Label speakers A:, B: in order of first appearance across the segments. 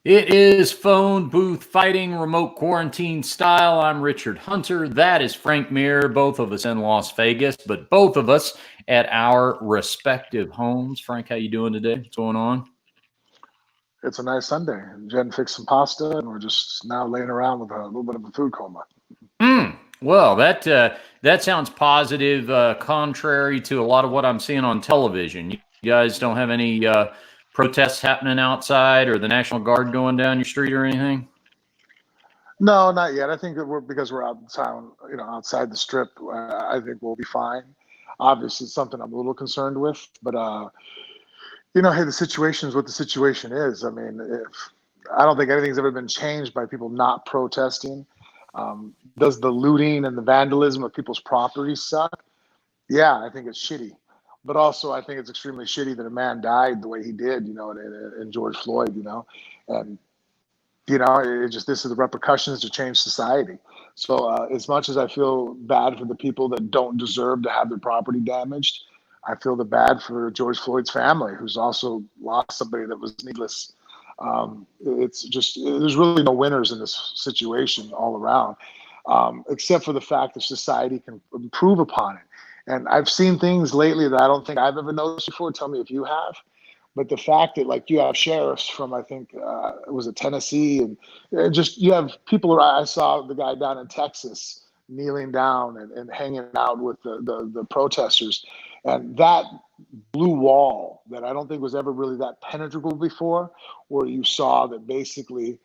A: It is phone booth fighting, remote quarantine style. I'm Richard Hunter. That is Frank Mir, both of us in Las Vegas, but both of us at our respective homes. Frank, how you doing today? What's going on?
B: It's a nice Sunday. Jen fixed some pasta, and we're just now laying around with a little bit of a food coma.
A: Well, that sounds positive, contrary to a lot of what I'm seeing on television. You guys don't have any protests happening outside or the National Guard going down your street or anything?
B: No, not yet. I think that because we're out in town, outside the strip. I think we'll be fine. Obviously, it's something I'm a little concerned with, but hey, the situation is what the situation is. I mean, if I don't think anything's ever been changed by people not protesting. Does the looting and the vandalism of people's property suck? Yeah, I think it's shitty. But also, I think it's extremely shitty that a man died the way he did, in George Floyd, and it just this is the repercussions to change society. So as much as I feel bad for the people that don't deserve to have their property damaged, I feel the bad for George Floyd's family, who's also lost somebody that was needless. It's just there's really no winners in this situation all around, except for the fact that society can improve upon it. And I've seen things lately that I don't think I've ever noticed before. Tell me if you have. But the fact that like you have sheriffs from I think it was Tennessee and just you have people. I saw the guy down in Texas kneeling down and hanging out with the protesters, and that blue wall that I don't think was ever really that penetrable before, where you saw that basically,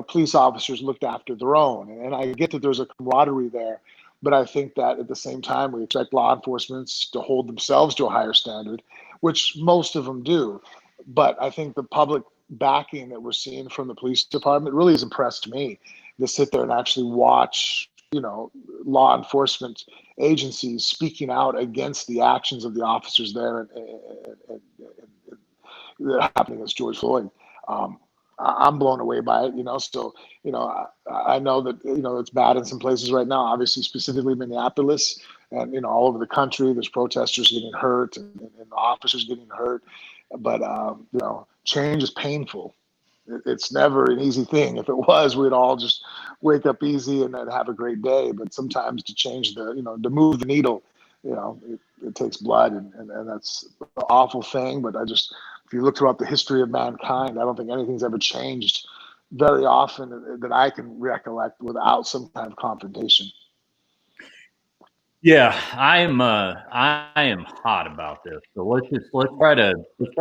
B: police officers looked after their own. And I get that there's a camaraderie there, but I think that at the same time, we expect law enforcement to hold themselves to a higher standard, which most of them do. But I think the public backing that we're seeing from the police department really has impressed me to sit there and actually watch, law enforcement agencies speaking out against the actions of the officers there and that happening against George Floyd. I'm blown away by it, So, I know that, it's bad in some places right now, obviously, specifically Minneapolis and, all over the country. There's protesters getting hurt and officers getting hurt. But, change is painful. It's never an easy thing. If it was, we'd all just wake up easy and then have a great day. But sometimes to change to move the needle, it takes blood and that's an awful thing. But if you look throughout the history of mankind, I don't think anything's ever changed very often that I can recollect without some kind of confrontation.
A: Yeah, I am hot about this. So let's try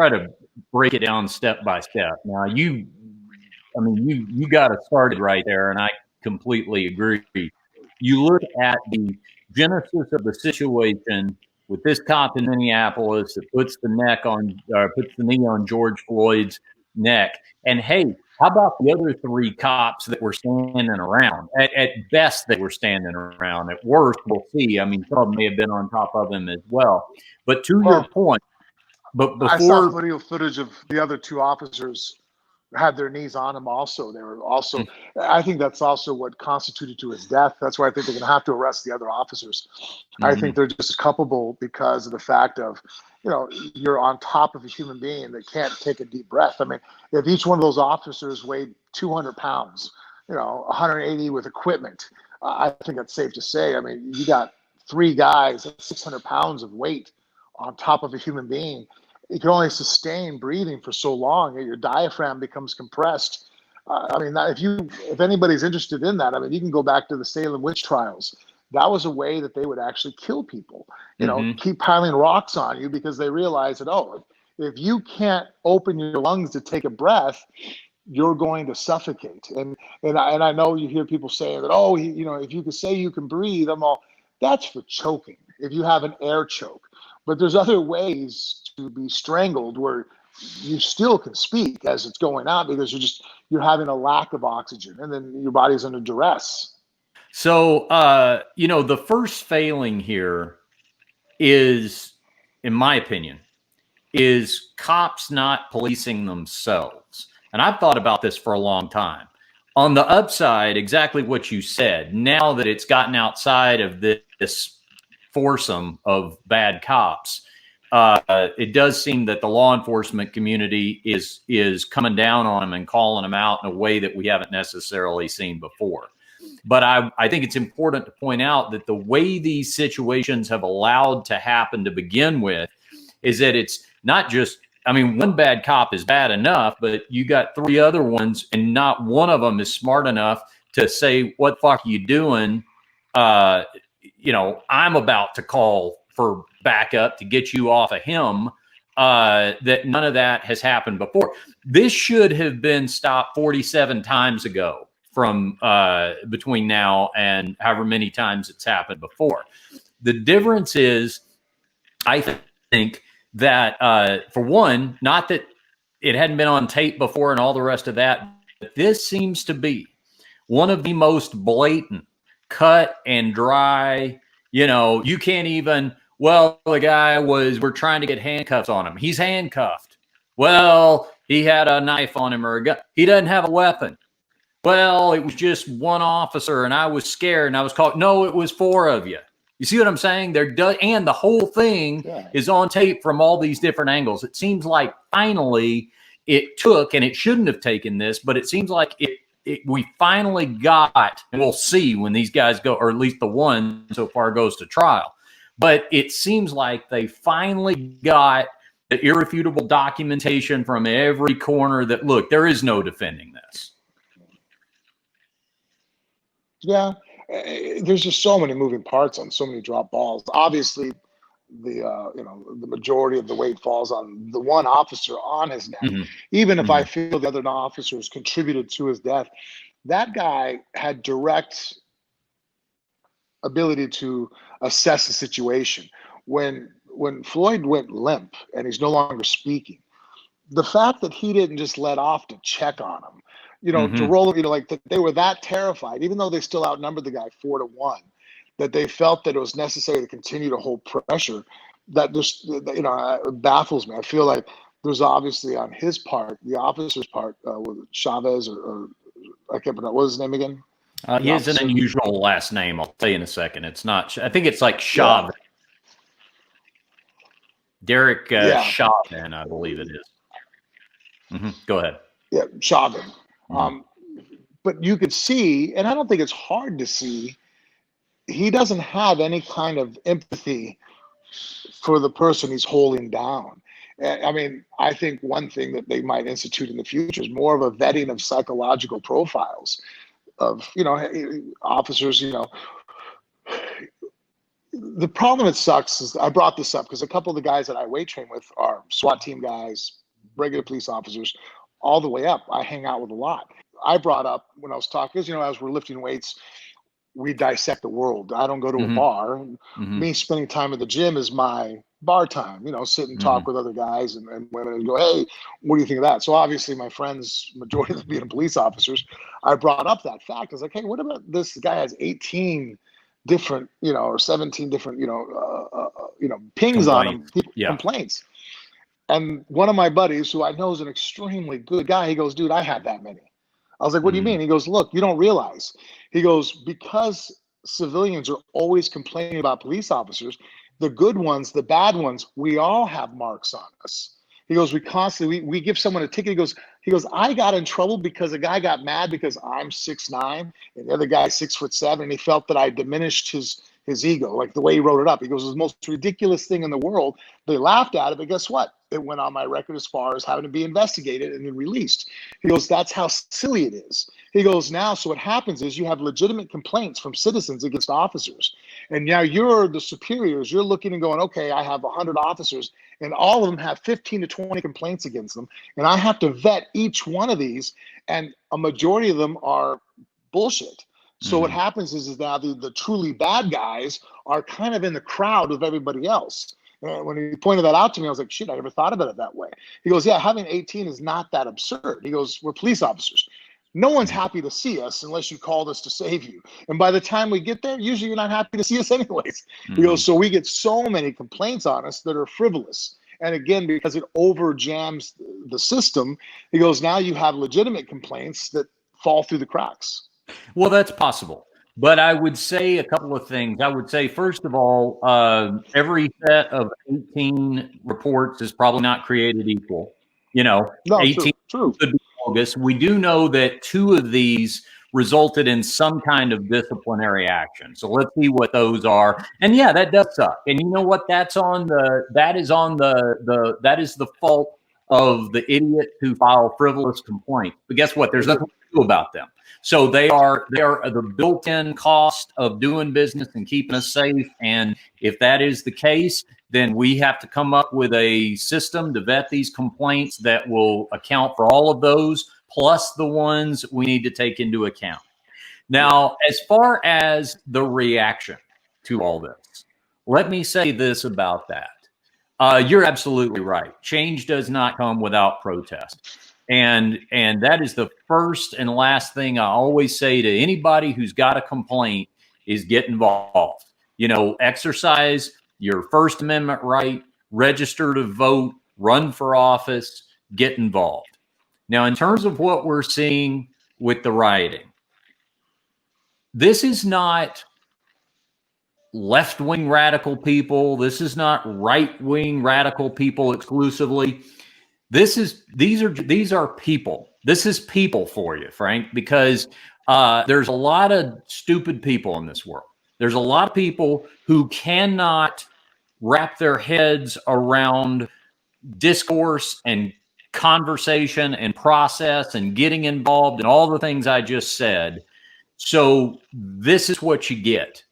A: to break it down step by step. Now you got it started right there, and I completely agree. You look at the genesis of the situation with this cop in Minneapolis that puts the knee on George Floyd's neck, and hey, how about the other three cops that were standing around? At best, they were standing around. At worst, we'll see. I mean, some may have been on top of him as well. But to your point, but
B: I saw
A: before
B: footage of the other two officers had their knees on him also. They were also, I think that's also what constituted to his death. That's why I think they're going to have to arrest the other officers. I think they're just culpable because of the fact of, you're on top of a human being that can't take a deep breath. I mean, if each one of those officers weighed 200 pounds, 180 with equipment, I think that's safe to say. I mean, you got three guys, 600 pounds of weight on top of a human being. You can only sustain breathing for so long. Your diaphragm becomes compressed. If anybody's interested in that, I mean, you can go back to the Salem witch trials. That was a way that they would actually kill people. Keep piling rocks on you because they realized that if you can't open your lungs to take a breath, you're going to suffocate. And I know you hear people saying that if you can say you can breathe, that's for choking. If you have an air choke. But there's other ways to be strangled where you still can speak as it's going out because you're having a lack of oxygen and then your body's under duress.
A: So, the first failing here is, in my opinion, is cops not policing themselves. And I've thought about this for a long time. On the upside, exactly what you said, now that it's gotten outside of this foursome of bad cops, it does seem that the law enforcement community is coming down on them and calling them out in a way that we haven't necessarily seen before. But I think it's important to point out that the way these situations have allowed to happen to begin with is that it's not just, I mean, one bad cop is bad enough, but you got three other ones, and not one of them is smart enough to say, what the fuck are you doing? I'm about to call for backup to get you off of him. That none of that has happened before. This should have been stopped 47 times ago from between now and however many times it's happened before. The difference is, I think that for one, not that it hadn't been on tape before and all the rest of that, but this seems to be one of the most blatant, cut and dry. You can't even, well, we're trying to get handcuffs on him. He's handcuffed. Well, he had a knife on him or a gun. He doesn't have a weapon. Well, it was just one officer and I was scared and I was called. No, it was four of you. You see what I'm saying? And the whole thing is on tape from all these different angles. It seems like finally it took, and it shouldn't have taken this, but it seems like we finally got, and we'll see when these guys go, or at least the one so far goes to trial. But it seems like they finally got the irrefutable documentation from every corner that, look, there is no defending this.
B: Yeah, there's just so many moving parts on so many drop balls. Obviously, the majority of the weight falls on the one officer on his neck.
A: Mm-hmm.
B: Even if I feel the other officers contributed to his death, that guy had direct ability to assess the situation. When Floyd went limp and he's no longer speaking, the fact that he didn't just let off to check on him, to roll, that they were that terrified, even though they still outnumbered the guy 4-1, that they felt that it was necessary to continue to hold pressure. That just, it baffles me. I feel like there's obviously on his part, the officer's part, with Chavez or I can't remember, what was his name again?
A: He has an unusual last name. I'll tell you in a second. It's not, I think it's like Chavez. Yeah. Derek Chauvin, I believe it is. Go ahead.
B: Yeah, Chauvin. But you could see, and I don't think it's hard to see, he doesn't have any kind of empathy for the person he's holding down. I mean, I think one thing that they might institute in the future is more of a vetting of psychological profiles of, officers, The problem that sucks is, I brought this up because a couple of the guys that I weight train with are SWAT team guys, regular police officers, all the way up. I hang out with a lot. I brought up when I was talking, because, as we're lifting weights, we dissect the world. I don't go to a bar. Me spending time at the gym is my bar time, sit and talk with other guys and women and go, hey, what do you think of that? So obviously my friends, majority of them being police officers, I brought up that fact. I was like, hey, what about this guy has 18 different, or 17 different, pings on him, complaints. And one of my buddies, who I know is an extremely good guy, he goes, dude, I have that many. I was like, what do you mean? He goes, look, you don't realize. He goes, because civilians are always complaining about police officers, the good ones, the bad ones, we all have marks on us. He goes, we give someone a ticket. He goes, I got in trouble because a guy got mad because I'm 6'9" and the other guy's 6'7", and he felt that I diminished his ego, like the way he wrote it up. He goes, it was the most ridiculous thing in the world. They laughed at it, but guess what? It went on my record as far as having to be investigated and then released. He goes, that's how silly it is. He goes, now, so what happens is you have legitimate complaints from citizens against officers. And now you're the superiors. You're looking and going, okay, I have 100 officers, and all of them have 15 to 20 complaints against them. And I have to vet each one of these, and a majority of them are bullshit. So what happens is now the truly bad guys are kind of in the crowd of everybody else. And when he pointed that out to me, I was like, shit, I never thought about it that way. He goes, yeah, having 18 is not that absurd. He goes, we're police officers. No one's happy to see us unless you called us to save you. And by the time we get there, usually you're not happy to see us anyways. He goes, so we get so many complaints on us that are frivolous. And again, because it over jams the system, he goes, now you have legitimate complaints that fall through the cracks.
A: Well, that's possible. But I would say a couple of things. I would say, first of all, every set of 18 reports is probably not created equal. You know,
B: No,
A: 18
B: true.
A: could be bogus. We do know that 2 of these resulted in some kind of disciplinary action. So let's see what those are. And yeah, that does suck. And you know what? That is the fault of the idiots who file frivolous complaints. But guess what? There's nothing to do about them. So they are the built-in cost of doing business and keeping us safe. And if that is the case, then we have to come up with a system to vet these complaints that will account for all of those, plus the ones we need to take into account. Now, as far as the reaction to all this, let me say this about that. You're absolutely right. Change does not come without protest. And that is the first and last thing I always say to anybody who's got a complaint is get involved. You know, exercise your First Amendment right, register to vote, run for office, get involved. Now, in terms of what we're seeing with the rioting, this is not left-wing radical people. This is not right-wing radical people exclusively. These are people. This is people for you, Frank, because there's a lot of stupid people in this world. There's a lot of people who cannot wrap their heads around discourse and conversation and process and getting involved and all the things I just said. So this is what you get.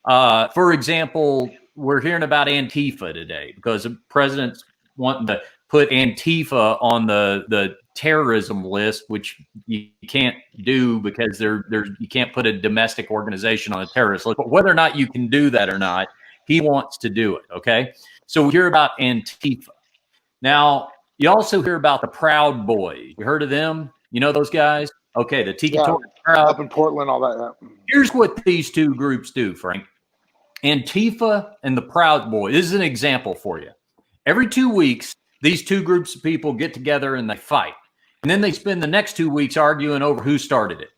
A: For example, we're hearing about Antifa today because the president's wanting to put Antifa on the terrorism list, which you can't do because you can't put a domestic organization on a terrorist list. But whether or not you can do that or not, he wants to do it. Okay, so we hear about Antifa. Now you also hear about the Proud Boys. You heard of them? You know those guys? Okay, the Tiki Torch Proud
B: up in Portland, all that. Yeah.
A: Here's what these two groups do, Frank. Antifa and the Proud Boys. This is an example for you. Every 2 weeks, these two groups of people get together and they fight. And then they spend the next 2 weeks arguing over who started it.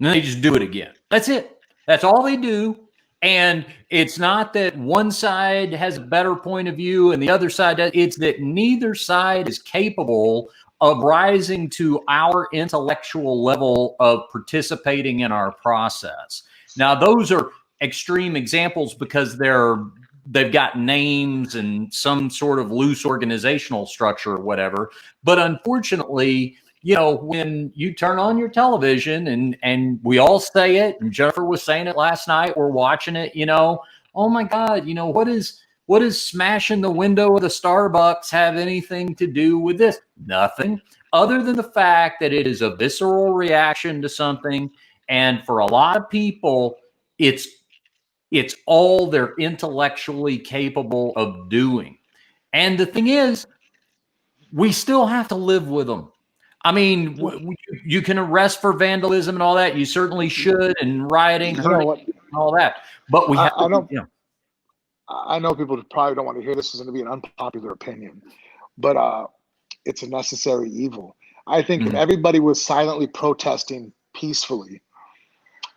A: And then they just do it again. That's it. That's all they do. And it's not that one side has a better point of view and the other side does. It's that neither side is capable of rising to our intellectual level of participating in our process. Now, those are extreme examples because they've got names and some sort of loose organizational structure or whatever. But unfortunately, you know, when you turn on your television and we all say it, and Jennifer was saying it last night, we're watching it, you know, oh my God, you know, what is smashing the window of the Starbucks have anything to do with this? Nothing, other than the fact that it is a visceral reaction to something. And for a lot of people, it's all they're intellectually capable of doing. And the thing is, we still have to live with them. I mean, you can arrest for vandalism and all that. You certainly should, and rioting, hurting, and all that. But we have to.
B: I know people probably don't want to hear this. Is going to be an unpopular opinion, but it's a necessary evil. I think if everybody was silently protesting peacefully,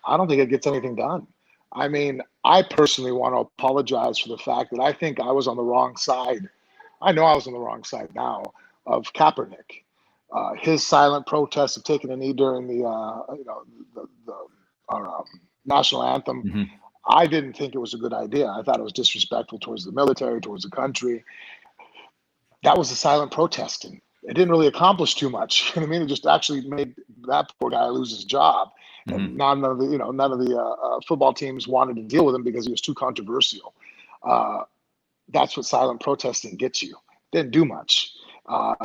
B: I don't think it gets anything done. I mean, I personally want to apologize for the fact that I think I was on the wrong side. I know I was on the wrong side now of Kaepernick. His silent protest of taking a knee during the national anthem. I didn't think it was a good idea. I thought it was disrespectful towards the military, towards the country. That was a silent protesting. It didn't really accomplish too much. You know what I mean? It just actually made that poor guy lose his job. And none of the football teams wanted to deal with him because he was too controversial. That's what silent protesting gets you. Didn't do much.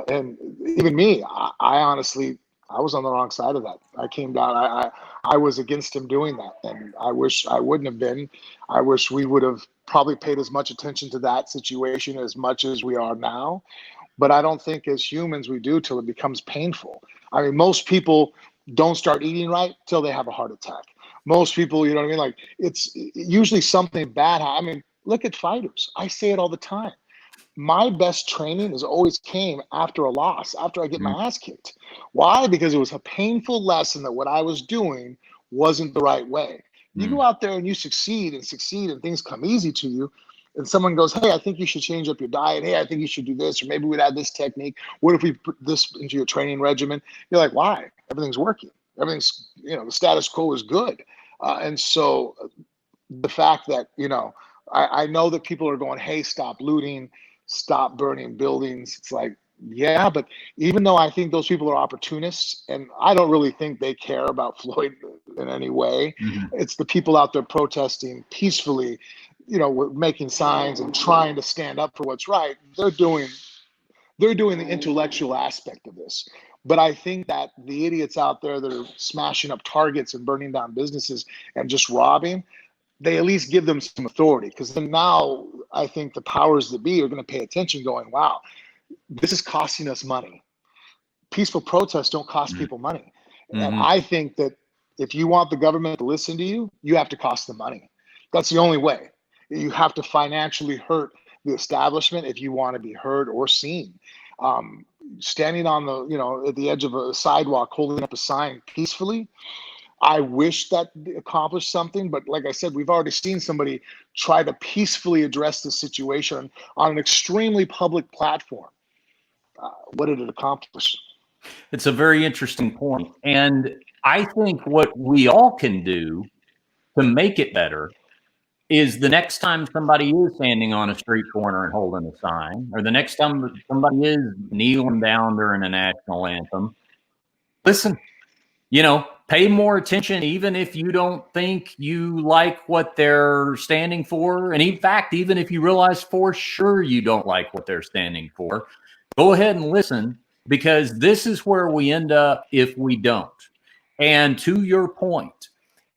B: And even me, I honestly, I was on the wrong side of that. I came down. I was against him doing that, and I wish I wouldn't have been. I wish we would have probably paid as much attention to that situation as much as we are now. But I don't think as humans we do till it becomes painful. I mean, most people don't start eating right till they have a heart attack. Most people, you know what I mean? Like, it's usually something bad. I mean, look at fighters. I say it all the time. My best training has always came after a loss, after I get my ass kicked. Why? Because it was a painful lesson that what I was doing wasn't the right way. You go out there and you succeed, and things come easy to you. And someone goes, hey, I think you should change up your diet. Hey, I think you should do this, or maybe we'd add this technique. What if we put this into your training regimen? You're like, why? Everything's working. Everything's, the status quo is good. And so the fact that, I know that people are going, hey, stop looting, stop burning buildings. It's like, yeah, but even though I think those people are opportunists, and I don't really think they care about Floyd in any way, it's the people out there protesting peacefully, making signs and trying to stand up for what's right. They're doing the intellectual aspect of this. But I think that the idiots out there that are smashing up targets and burning down businesses and just robbing, they at least give them some authority, because then now I think the powers that be are going to pay attention, going, wow, this is costing us money. Peaceful protests don't cost people money. And I think that if you want the government to listen to you, you have to cost them money. That's the only way. You have to financially hurt the establishment if you want to be heard or seen. Standing on the, at the edge of a sidewalk, holding up a sign peacefully, I wish that accomplished something, but like I said, we've already seen somebody try to peacefully address the situation on an extremely public platform. What did it accomplish?
A: It's a very interesting point. And I think what we all can do to make it better is the next time somebody is standing on a street corner and holding a sign, or the next time somebody is kneeling down during a national anthem, listen, pay more attention, even if you don't think you like what they're standing for. And in fact, even if you realize for sure you don't like what they're standing for, go ahead and listen, because this is where we end up if we don't. And to your point,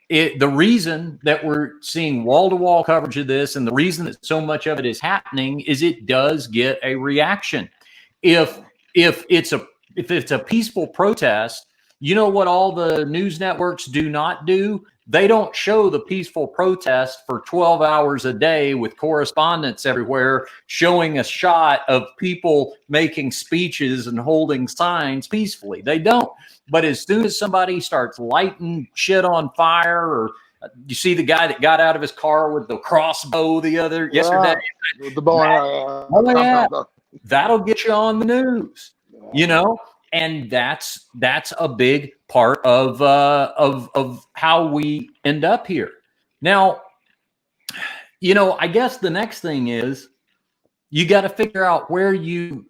A: the reason that we're seeing wall-to-wall coverage of this, and the reason that so much of it is happening, is it does get a reaction. If it's a peaceful protest, you know what all the news networks do not do? They don't show the peaceful protest for 12 hours a day with correspondents everywhere showing a shot of people making speeches and holding signs peacefully. They don't. But as soon as somebody starts lighting shit on fire, or you see the guy that got out of his car with the crossbow yesterday,
B: the bow,
A: that'll get you on the news, and that's a big part of how we end up here. Now, I guess the next thing is you got to figure out where you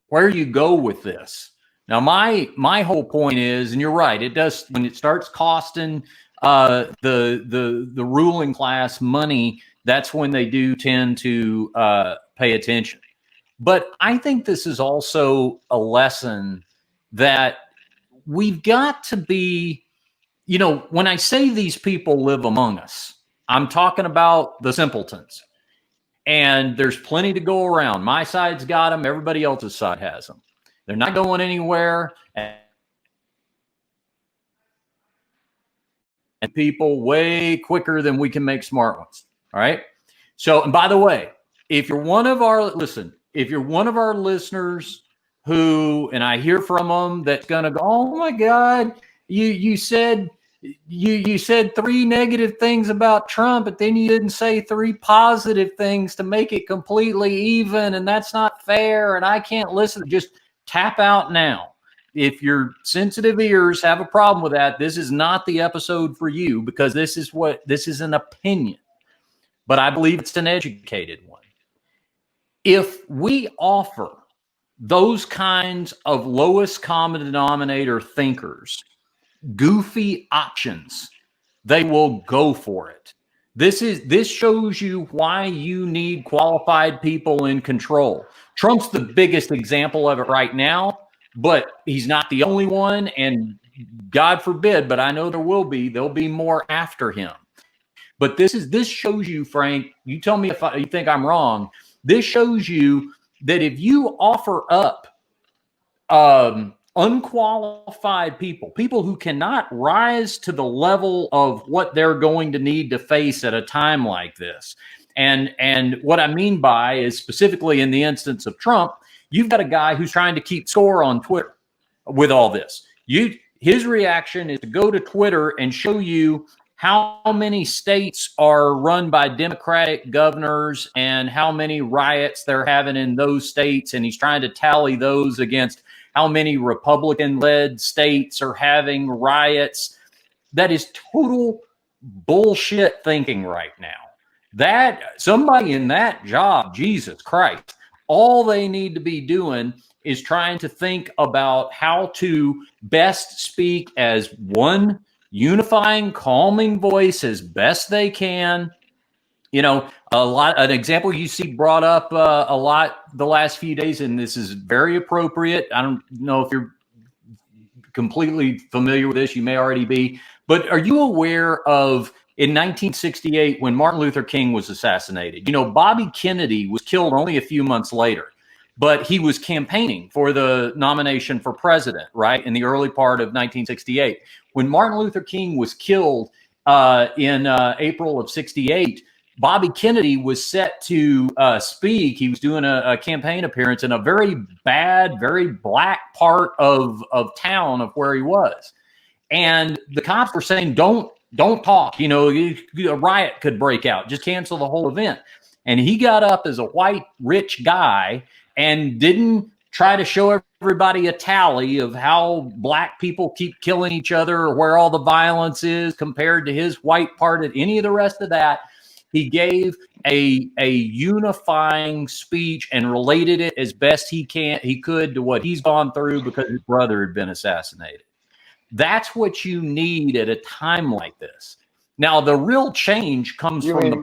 A: go with this. Now, my whole point is, and you're right, it does, when it starts costing the ruling class money, that's when they do tend to pay attention. But I think this is also a lesson that we've got to be, when I say these people live among us, I'm talking about the simpletons. And there's plenty to go around. My side's got them. Everybody else's side has them. They're not going anywhere. And people way quicker than we can make smart ones. All right. So, and by the way, if you're one of our listeners who, and I hear from them, that's going to go, oh my God, you said 3 negative things about Trump, but then you didn't say 3 positive things to make it completely even. And that's not fair. And I can't listen. Just tap out now. If your sensitive ears have a problem with that, this is not the episode for you, because this is an opinion, but I believe it's an educated one. If we offer those kinds of lowest common denominator thinkers goofy options, they will go for it. This shows you why you need qualified people in control. Trump's the biggest example of it right now, but he's not the only one, and God forbid, but I know there'll be more after him. But this shows you, Frank, you tell me if you think I'm wrong. This shows you that if you offer up unqualified people who cannot rise to the level of what they're going to need to face at a time like this. And what I mean by is, specifically in the instance of Trump, you've got a guy who's trying to keep score on Twitter with all this. His reaction is to go to Twitter and show you how many states are run by Democratic governors and how many riots they're having in those states. And he's trying to tally those against how many Republican-led states are having riots. That is total bullshit thinking right now. That somebody in that job, Jesus Christ, all they need to be doing is trying to think about how to best speak as one unifying, calming voice as best they can. An example you see brought up a lot the last few days, and this is very appropriate. I don't know if you're completely familiar with this. You may already be. But are you aware of in 1968 when Martin Luther King was assassinated? Bobby Kennedy was killed only a few months later, but he was campaigning for the nomination for president, right, in the early part of 1968. When Martin Luther King was killed in April of 68, Bobby Kennedy was set to speak. He was doing a campaign appearance in a very bad, very black part of town of where he was. And the cops were saying, don't talk. A riot could break out. Just cancel the whole event. And he got up as a white, rich guy and didn't try to show everybody a tally of how black people keep killing each other or where all the violence is compared to his white part of any of the rest of that. He gave a unifying speech and related it as best he could to what he's gone through because his brother had been assassinated. That's what you need at a time like this. Now, the real change comes from the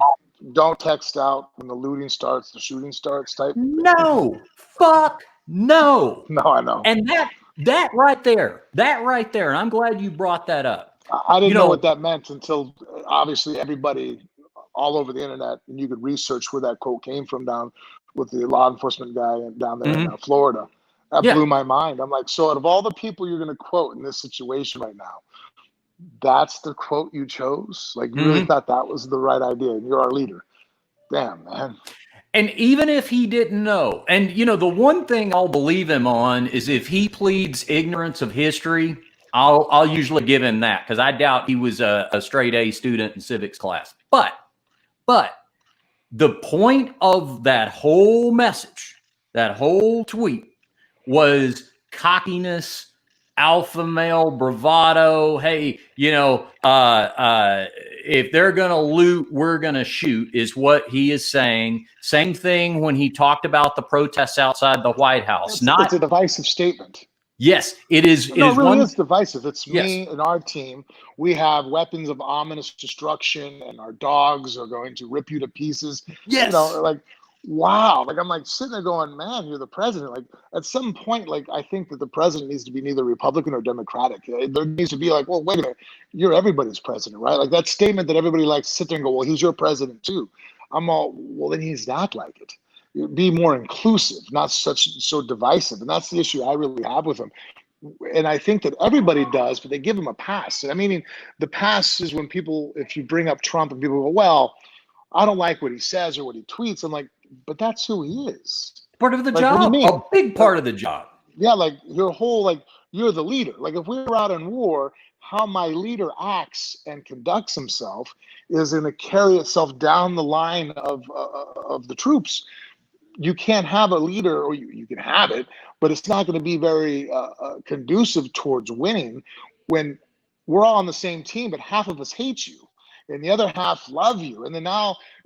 B: don't text out when the looting starts, the shooting starts type.
A: No, fuck no.
B: No, I know.
A: And that right there, and I'm glad you brought that up.
B: I didn't know what that meant until obviously everybody all over the internet, and you could research where that quote came from down with the law enforcement guy down there in Florida. That blew my mind. I'm like, so out of all the people you're going to quote in this situation right now, that's the quote you chose? Like, you really thought that was the right idea, and you're our leader. Damn, man.
A: And even if he didn't know, and the one thing I'll believe him on is if he pleads ignorance of history, I'll usually give him that because I doubt he was a straight A student in civics class. But the point of that whole message, that whole tweet, was cockiness, alpha male bravado. Hey, if they're going to loot, we're going to shoot, is what he is saying. Same thing when he talked about the protests outside the White House.
B: It's a divisive statement.
A: Yes, it is.
B: No, it really is divisive. It's me and our team. We have weapons of ominous destruction, and our dogs are going to rip you to pieces.
A: Yes.
B: Wow. I'm like sitting there going, man, you're the president. Like, at some point, I think that the president needs to be neither Republican or Democratic. There needs to be well, wait a minute, you're everybody's president, right? Like that statement that everybody likes to sit there and go, well, he's your president too. I'm all, well, then he's not like it. Be more inclusive, not so divisive. And that's the issue I really have with him. And I think that everybody does, but they give him a pass. And I mean, the pass is when if you bring up Trump and people go, well, I don't like what he says or what he tweets. I'm like, but that's who he is.
A: Part of the job. A big part of the job.
B: Yeah, your whole, you're the leader. If we were out in war, how my leader acts and conducts himself is going to carry itself down the line of the troops. You can't have a leader, or you can have it, but it's not going to be very conducive towards winning when we're all on the same team, but half of us hate you and the other half love you. And then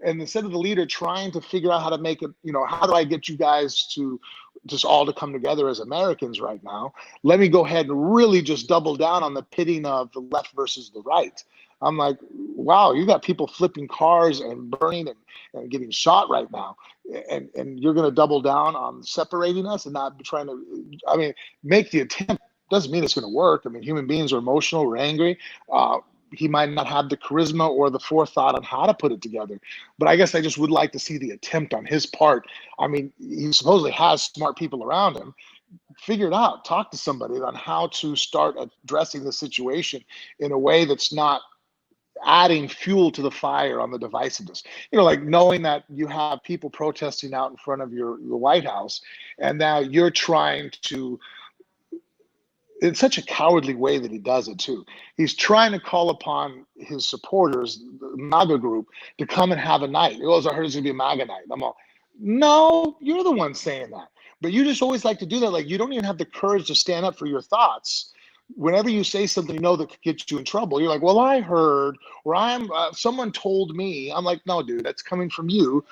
B: instead of the leader trying to figure out how to make it, how do I get you guys to just all to come together as Americans right now? Let me go ahead and really just double down on the pitting of the left versus the right. I'm like, wow, you got people flipping cars and burning and getting shot right now. And you're going to double down on separating us and not trying to, make the attempt. Doesn't mean it's going to work. Human beings are emotional, we're angry. He might not have the charisma or the forethought on how to put it together. But I guess I just would like to see the attempt on his part. He supposedly has smart people around him. Figure it out. Talk to somebody on how to start addressing the situation in a way that's not adding fuel to the fire on the divisiveness. Knowing that you have people protesting out in front of the White House, and now you're trying to it's such a cowardly way that he does it too. He's trying to call upon his supporters, the MAGA group, to come and have a night. He goes, I heard it's gonna be a MAGA night. I'm all, no, you're the one saying that. But you just always like to do that. Like you don't even have the courage to stand up for your thoughts. Whenever you say something you know that could get you in trouble, you're like, well, I heard, or someone told me. I'm like, no, dude, that's coming from you.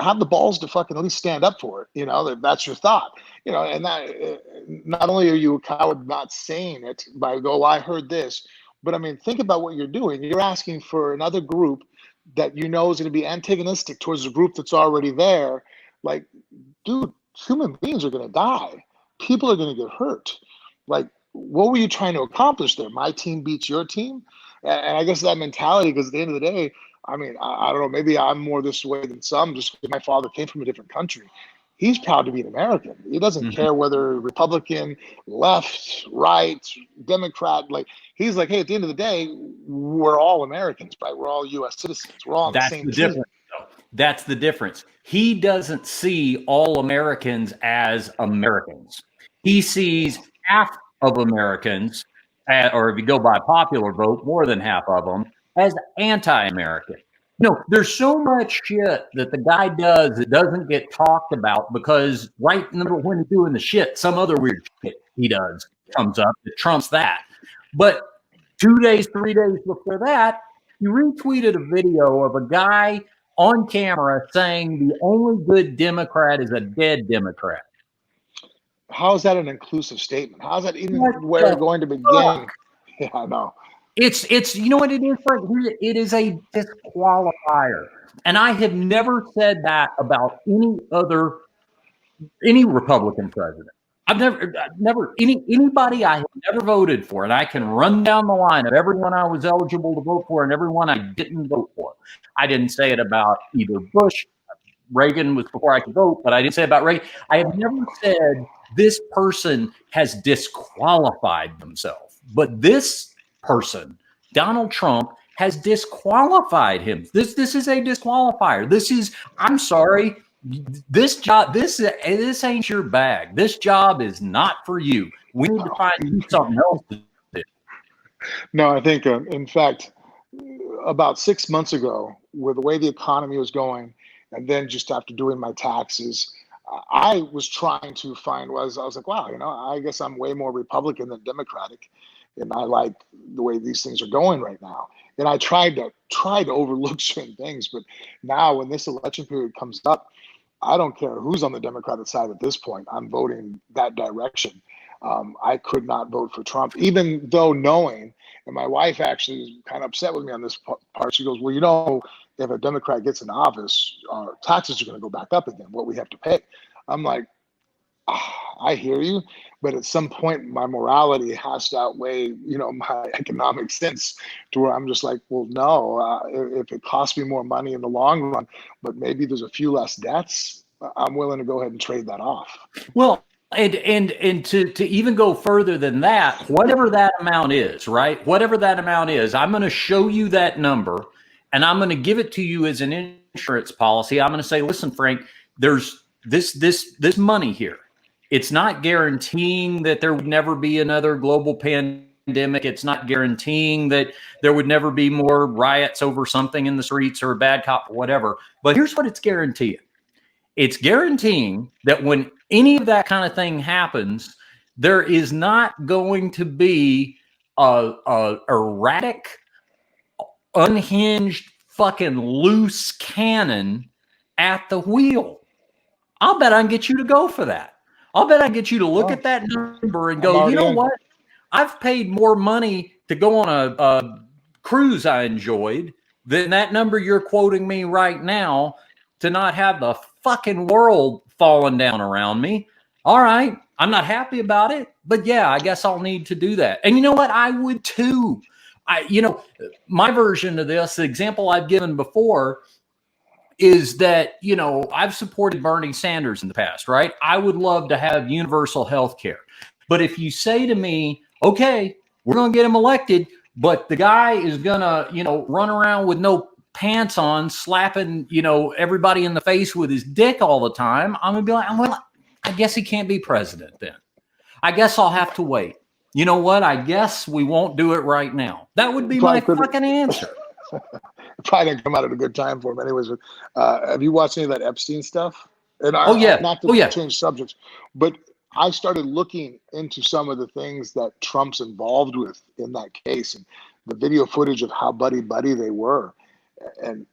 B: Have the balls to fucking at least stand up for it. You know, that's your thought. You know, and that not only are you a coward not saying it by go, well, I heard this, but I mean, think about what you're doing. You're asking for another group that you know is going to be antagonistic towards the group that's already there. Like, dude, human beings are going to die. People are going to get hurt. Like, what were you trying to accomplish there? My team beats your team? And I guess that mentality, because at the end of the day, I mean, I don't know, maybe I'm more this way than some just because my father came from a different country. He's proud to be an American. He doesn't care whether Republican, left, right, Democrat. Like, he's like, hey, at the end of the day, we're all Americans, right? We're all U.S. citizens. We're all on the same team.
A: Difference, though. That's the difference. He doesn't see all Americans as Americans. He sees half of Americans, or if you go by popular vote, more than half of them, as anti-American. No, there's so much shit that the guy does that doesn't get talked about because right when he's doing the shit, some other weird shit he does comes up that trumps that. But 2 days, 3 days before that, he retweeted a video of a guy on camera saying the only good Democrat is a dead Democrat.
B: How is that an inclusive statement? How is that even where we're going to begin? Yeah, I know.
A: It's you know what it is, Frank? It is a disqualifier. And I have never said that about any Republican president. I've never anybody I have never voted for, and I can run down the line of everyone I was eligible to vote for and everyone I didn't vote for. I didn't say it about either Bush. Reagan was before I could vote, but I didn't say it about Reagan. I have never said this person has disqualified themselves. But this person, Donald Trump, has disqualified him. This is a disqualifier. This is, I'm sorry, this job, this ain't your bag. This job is not for you. We need to find you something else to do.
B: No, I think, in fact, about 6 months ago, with the way the economy was going, and then just after doing my taxes, I was trying to find, I was like, wow, you know, I guess I'm way more Republican than Democratic. And I like the way these things are going right now. And I tried to overlook certain things. But now when this election period comes up, I don't care who's on the Democratic side at this point. I'm voting that direction. I could not vote for Trump, even though knowing, and my wife actually is kind of upset with me on this part. She goes, well, you know, if a Democrat gets in office, our taxes are going to go back up again, what we have to pay. I'm like, I hear you, but at some point my morality has to outweigh, you know, my economic sense, to where I'm just like, well, no, if it costs me more money in the long run, but maybe there's a few less deaths, I'm willing to go ahead and trade that off.
A: Well, and to even go further than that, whatever that amount is, right? Whatever that amount is, I'm going to show you that number, and I'm going to give it to you as an insurance policy. I'm going to say, listen, Frank, there's this money here. It's not guaranteeing that there would never be another global pandemic. It's not guaranteeing that there would never be more riots over something in the streets or a bad cop or whatever. But here's what it's guaranteeing. It's guaranteeing that when any of that kind of thing happens, there is not going to be a erratic, unhinged, fucking loose cannon at the wheel. I'll bet I can get you to go for that. I'll bet I can get you to look at that number and go, you know what? I've paid more money to go on a cruise I enjoyed than that number you're quoting me right now to not have the fucking world falling down around me. All right. I'm not happy about it, but yeah, I guess I'll need to do that. And you know what? I would too. My version of this, the example I've given before, is that, you know, I've supported Bernie Sanders in the past, right? I would love to have universal health care. But if you say to me, okay, we're going to get him elected, but the guy is going to, you know, run around with no pants on, slapping, you know, everybody in the face with his dick all the time, I'm going to be like, well, I guess he can't be president then. I guess I'll have to wait. You know what? I guess we won't do it right now. That would be my fucking answer.
B: Probably didn't come out at a good time for him, anyways. But have you watched any of that Epstein stuff? And not to change subjects, but I started looking into some of the things that Trump's involved with in that case, and the video footage of how buddy they were, and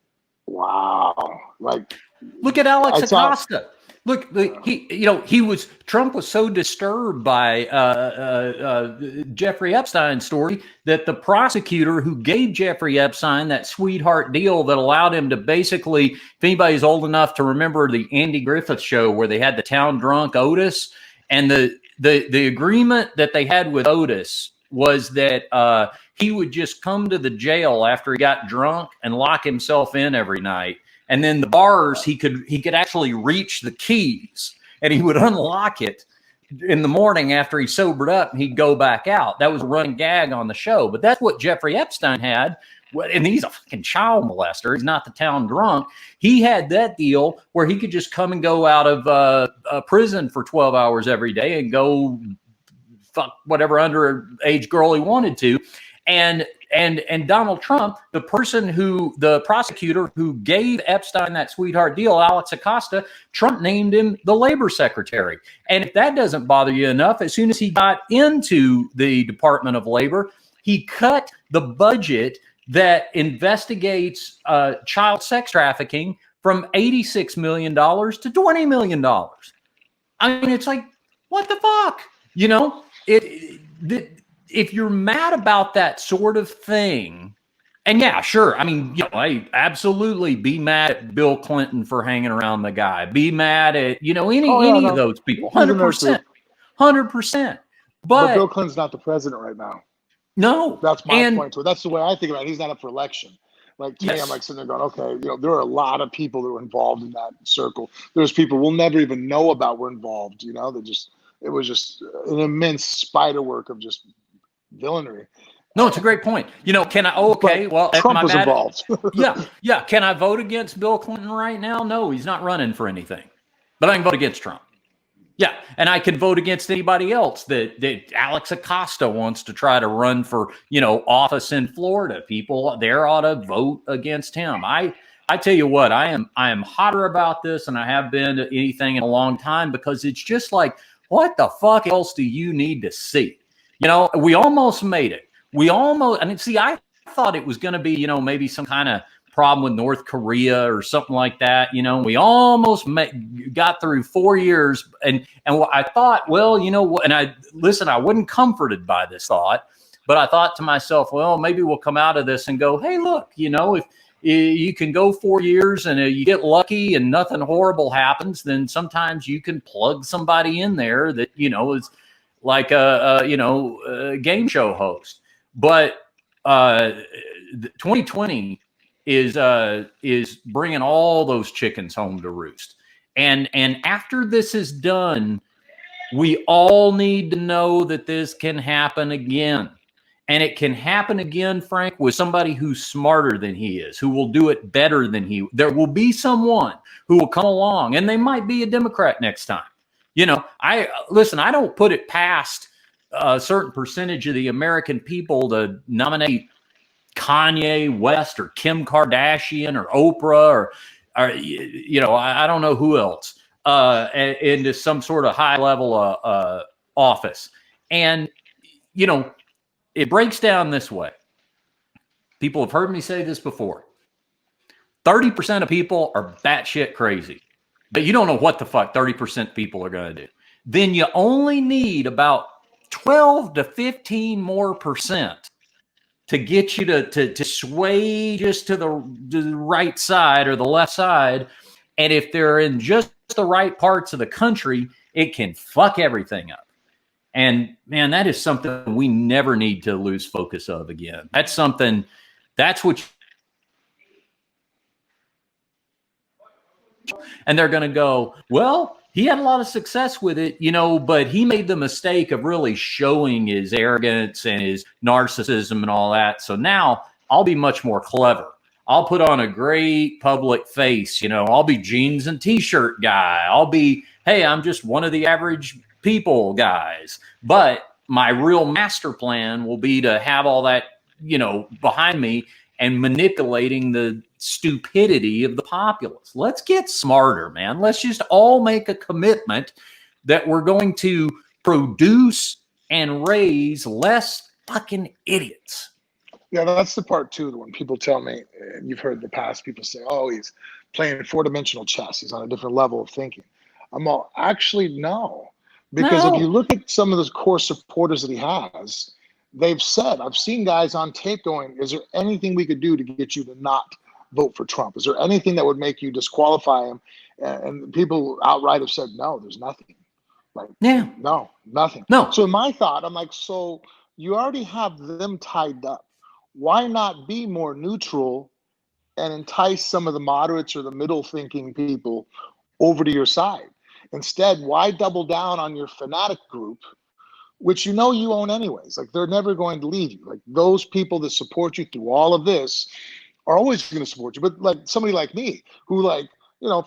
B: wow, like
A: look at Alex Acosta. Look, Trump was so disturbed by Jeffrey Epstein's story that the prosecutor who gave Jeffrey Epstein that sweetheart deal that allowed him to basically, if anybody's old enough to remember the Andy Griffith show where they had the town drunk Otis, and the agreement that they had with Otis was that he would just come to the jail after he got drunk and lock himself in every night. And then the bars, he could actually reach the keys, and he would unlock it in the morning after he sobered up, and he'd go back out. That was a running gag on the show. But that's what Jeffrey Epstein had. And he's a fucking child molester. He's not the town drunk. He had that deal where he could just come and go out of prison for 12 hours every day and go fuck whatever underage girl he wanted to. And Donald Trump, the prosecutor who gave Epstein that sweetheart deal, Alex Acosta, Trump named him the labor secretary. And if that doesn't bother you enough, as soon as he got into the Department of Labor, he cut the budget that investigates child sex trafficking from $86 million to $20 million. I mean, it's like, what the fuck? You know, if you're mad about that sort of thing, and yeah, sure. I mean, I absolutely be mad at Bill Clinton for hanging around the guy. Be mad at, any of those people. 100%. 100%. But
B: Bill Clinton's not the president right now.
A: No.
B: That's my point to it. That's the way I think about it. He's not up for election. Like, to me, I'm like sitting there going, okay, there are a lot of people that were involved in that circle. There's people we'll never even know about were involved, it was just an immense spider work of just villainy.
A: No, it's a great point. Can I? Okay, well,
B: Trump was involved.
A: yeah. Can I vote against Bill Clinton right now? No, he's not running for anything. But I can vote against Trump. Yeah, and I can vote against anybody else that Alex Acosta wants to try to run for, office in Florida. People there ought to vote against him. I tell you what, I am hotter about this than I have been to anything in a long time, because it's just like, what the fuck else do you need to see? We almost made it. I thought it was going to be, maybe some kind of problem with North Korea or something like that. We almost got through 4 years. And I thought, well, and I wasn't comforted by this thought, but I thought to myself, well, maybe we'll come out of this and go, hey, look, if you can go 4 years and you get lucky and nothing horrible happens, then sometimes you can plug somebody in there that, is like a game show host. But 2020 is bringing all those chickens home to roost. And after this is done, we all need to know that this can happen again. And it can happen again, Frank, with somebody who's smarter than he is, who will do it better than he. There will be someone who will come along, and they might be a Democrat next time. I don't put it past a certain percentage of the American people to nominate Kanye West or Kim Kardashian or Oprah or I don't know who else into some sort of high level office. And, it breaks down this way. People have heard me say this before. 30% of people are batshit crazy, but you don't know what the fuck 30% of people are going to do. Then you only need about 12 to 15 more percent to get you to sway just to the right side or the left side. And if they're in just the right parts of the country, it can fuck everything up. And man, that is something we never need to lose focus of again. That's what. And they're going to go, well, he had a lot of success with it, but he made the mistake of really showing his arrogance and his narcissism and all that. So now I'll be much more clever. I'll put on a great public face. I'll be jeans and t-shirt guy. I'll be, hey, I'm just one of the average people guys. But my real master plan will be to have all that, behind me and manipulating the stupidity of the populace. Let's get smarter, man. Let's just all make a commitment that we're going to produce and raise less fucking idiots.
B: Yeah, that's the part too. When people tell me, and you've heard the past people say, "Oh, he's playing four-dimensional chess. He's on a different level of thinking." I'm all, actually, no, because if you
A: No.
B: look at some of the core supporters that he has, they've said, I've seen guys on tape going, "Is there anything we could do to get you to not vote for Trump? Is there anything that would make you disqualify him?" And people outright have said, "No, there's nothing." Like,
A: Yeah.
B: no, nothing.
A: No.
B: So in my thought, I'm like, so you already have them tied up. Why not be more neutral and entice some of the moderates or the middle thinking people over to your side? Instead, why double down on your fanatic group, which you know you own anyways? Like, they're never going to leave you. Like, those people that support you through all of this are always going to support you. But like somebody like me, who, like,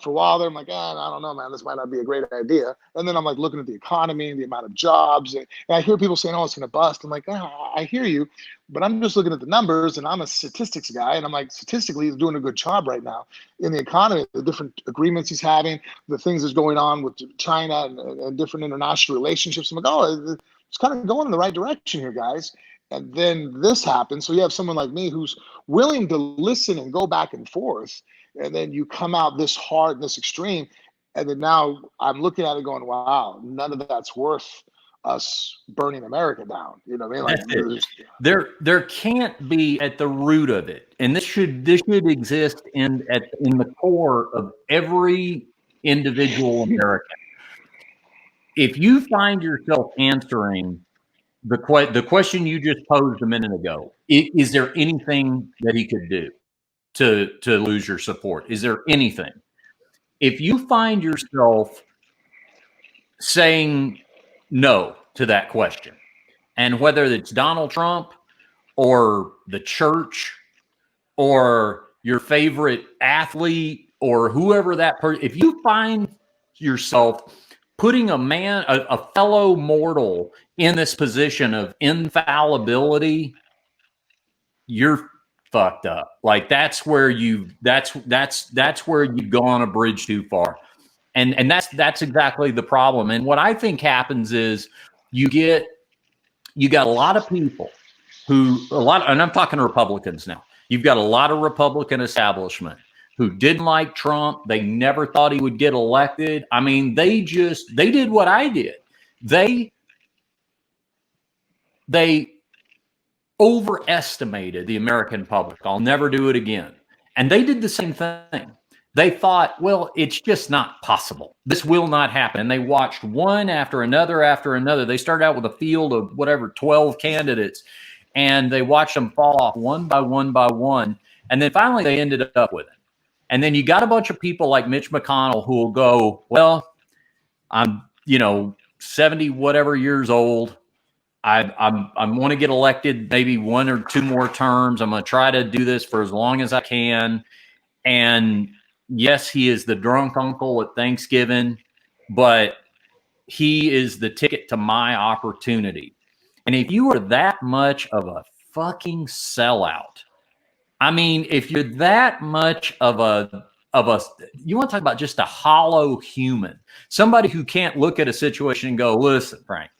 B: for a while there, I'm like, I don't know, man, this might not be a great idea. And then I'm like looking at the economy and the amount of jobs, and I hear people saying, "Oh, it's going to bust." I'm like, I hear you, but I'm just looking at the numbers, and I'm a statistics guy, and I'm like, statistically, he's doing a good job right now in the economy. The different agreements he's having, the things that's going on with China and different international relationships. I'm like, oh, it's kind of going in the right direction here, guys. And then this happens. So you have someone like me who's willing to listen and go back and forth. And then you come out this hard, this extreme. And then now I'm looking at it going, wow, none of that's worth us burning America down. You know what I mean?
A: That's it. There can't be at the root of it. And this should exist in the core of every individual American. If you find yourself answering the question you just posed a minute ago, is there anything that he could do to lose your support? Is there anything? If you find yourself saying no to that question, and whether it's Donald Trump or the church or your favorite athlete or whoever that person, if you find yourself putting a fellow mortal in this position of infallibility, you're fucked up. Like, that's where that's where you've gone a bridge too far. And that's exactly the problem. And what I think happens is you got a lot of people and I'm talking Republicans now. You've got a lot of Republican establishment who didn't like Trump. They never thought he would get elected. I mean, they did what I did. They overestimated the American public. I'll never do it again. And they did the same thing. They thought, well, it's just not possible. This will not happen. And they watched one after another after another. They started out with a field of 12 candidates, and they watched them fall off one by one by one. And then finally they ended up with it. And then you got a bunch of people like Mitch McConnell who will go, well, I'm, 70 whatever years old. I'm going to get elected maybe one or two more terms. I'm going to try to do this for as long as I can. And yes, he is the drunk uncle at Thanksgiving, but he is the ticket to my opportunity. And if you are that much of a fucking sellout, I mean, if you're that much of a you want to talk about just a hollow human, somebody who can't look at a situation and go, listen, Frank,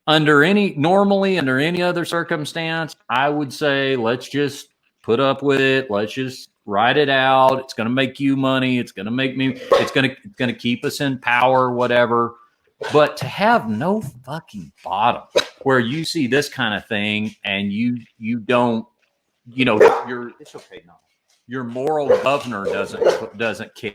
A: normally under any other circumstance, I would say, let's just put up with it. Let's just ride it out. It's going to make you money. It's going to make me, it's going to keep us in power, whatever. But to have no fucking bottom where you see this kind of thing and you don't, it's okay now. Your moral governor doesn't care.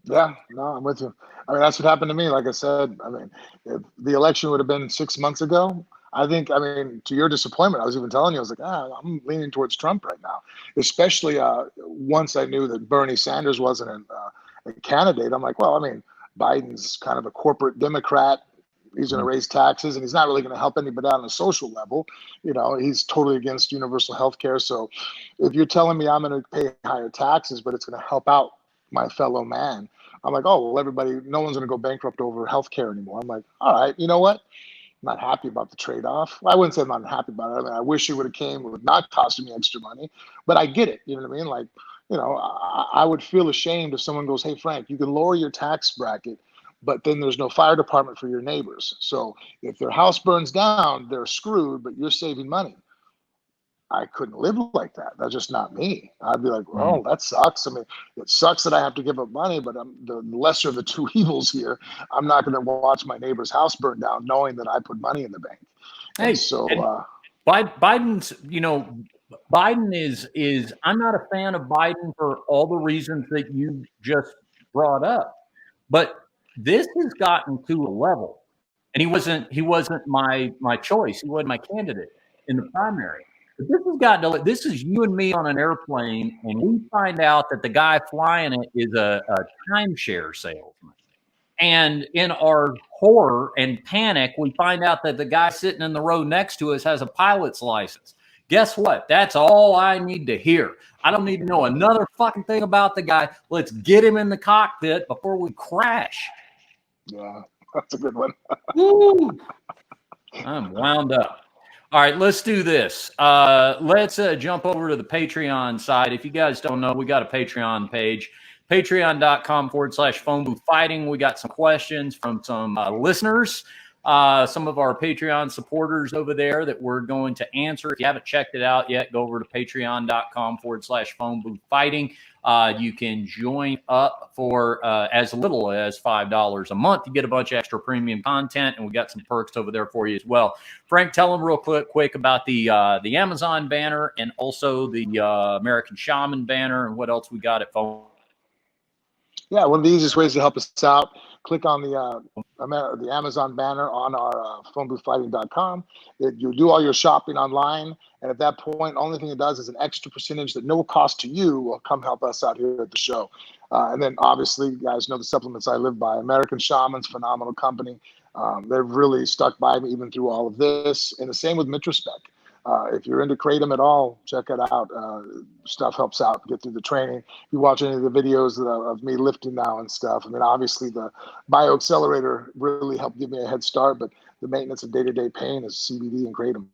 B: Yeah, no, I'm with you. I mean, that's what happened to me. Like I said, I mean, if the election would have been 6 months ago, I think, I mean, to your disappointment, I was even telling you, I was like, I'm leaning towards Trump right now, especially once I knew that Bernie Sanders wasn't a candidate. I'm like, well, I mean, Biden's kind of a corporate Democrat. He's going to raise taxes, and he's not really going to help anybody out on a social level. He's totally against universal health care. So if you're telling me I'm going to pay higher taxes, but it's going to help out my fellow man, I'm like, oh, well, everybody, no one's going to go bankrupt over healthcare anymore. I'm like, all right, you know what? I'm not happy about the trade-off. Well, I wouldn't say I'm not happy about it. I mean, I wish it would have came with not costing me extra money, but I get it. You know what I mean? Like, I would feel ashamed if someone goes, hey, Frank, you can lower your tax bracket, but then there's no fire department for your neighbors. So if their house burns down, they're screwed, but you're saving money. I couldn't live like that. That's just not me. I'd be like, oh, that sucks. I mean, it sucks that I have to give up money, but I'm the lesser of the two evils here. I'm not going to watch my neighbor's house burn down knowing that I put money in the bank.
A: Hey,
B: And so
A: Biden's, Biden is, I'm not a fan of Biden for all the reasons that you just brought up, but this has gotten to a level, and he wasn't my choice. He wasn't my candidate in the primary. But this has gotten to, this is you and me on an airplane, and we find out that the guy flying it is a timeshare salesman. And in our horror and panic, we find out that the guy sitting in the row next to us has a pilot's license. Guess what? That's all I need to hear. I don't need to know another fucking thing about the guy. Let's get him in the cockpit before we crash.
B: yeah, that's a good one.
A: Woo! I'm wound up. All right, let's do this. Let's jump over to the Patreon side. If you guys don't know, we got a Patreon page. Patreon.com/phone booth fighting. We got some questions from some listeners, some of our Patreon supporters over there that we're going to answer. If you haven't checked it out yet, go over to patreon.com/phone booth fighting. You can join up for as little as $5 a month. You get a bunch of extra premium content, and we got some perks over there for you as well. Frank, tell them real quick about the Amazon banner and also the American Shaman banner and what else we got at phone.
B: Yeah, one of the easiest ways to help us out, click on the Amazon banner on our phoneboothfighting.com. You do all your shopping online, and at that point, only thing it does is an extra percentage that no cost to you will come help us out here at the show. And then obviously, you guys know the supplements I live by. American Shamans, phenomenal company. They've really stuck by me even through all of this. And the same with Mitrospec. If you're into Kratom at all, check it out. Stuff helps out, get through the training. If you watch any of the videos of me lifting now and stuff, I mean, obviously the BioAccelerator really helped give me a head start, but the maintenance of day-to-day pain is CBD and Kratom.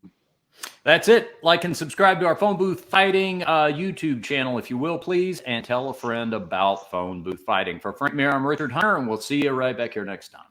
A: That's it. Like and subscribe to our Phone Booth Fighting YouTube channel, if you will, please, and tell a friend about Phone Booth Fighting. For Frank Mir, I'm Richard Hunter, and we'll see you right back here next time.